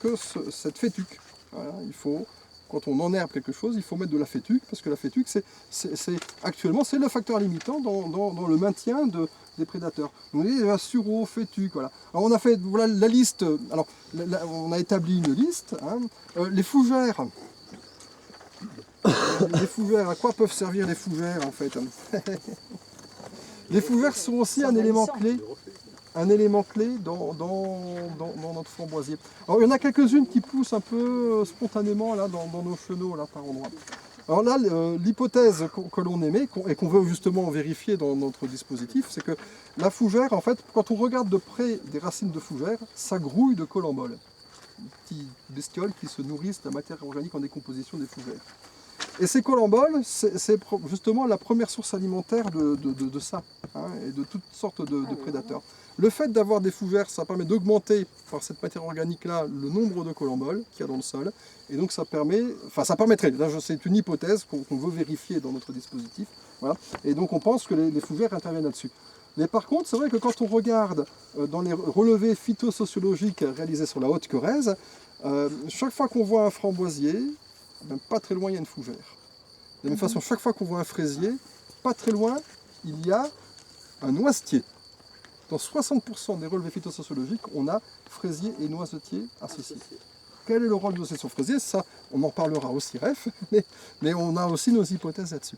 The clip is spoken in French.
que cette fétuque. Voilà, quand on enherbe quelque chose, il faut mettre de la fétuque, parce que la fétuque, actuellement, c'est le facteur limitant dans le maintien des prédateurs. Donc, il y a sureau, fétuque, voilà. Alors, on a fait, voilà la liste, alors, on a établi une liste, hein. Les fougères, à quoi peuvent servir les fougères, en fait? Les fougères sont aussi un élément clé. Dans notre framboisier. Alors il y en a quelques-unes qui poussent un peu spontanément là, dans nos chenaux là, par endroits. Alors là, l'hypothèse que l'on émet et qu'on veut justement vérifier dans notre dispositif, c'est que la fougère, en fait, quand on regarde de près des racines de fougère, ça grouille de colamboles. Des petites bestioles qui se nourrissent de la matière organique en décomposition des fougères. Et ces colamboles, c'est justement la première source alimentaire de ça, hein, et de toutes sortes de prédateurs. Le fait d'avoir des fougères, ça permet d'augmenter par cette matière organique-là le nombre de colamboles qu'il y a dans le sol. Et donc ça permettrait, là c'est une hypothèse qu'on veut vérifier dans notre dispositif. Voilà. Et donc on pense que les fougères interviennent là-dessus. Mais par contre, c'est vrai que quand on regarde dans les relevés phytosociologiques réalisés sur la Haute-Corrèze, chaque fois qu'on voit un framboisier, même pas très loin il y a une fougère. De la même façon, chaque fois qu'on voit un fraisier, pas très loin, il y a un noisetier. Dans 60% des relevés phytosociologiques, on a fraisier et noisetier associés. Quel est le rôle de ces fraisiers? Ça, on en parlera aussi, mais on a aussi nos hypothèses là-dessus.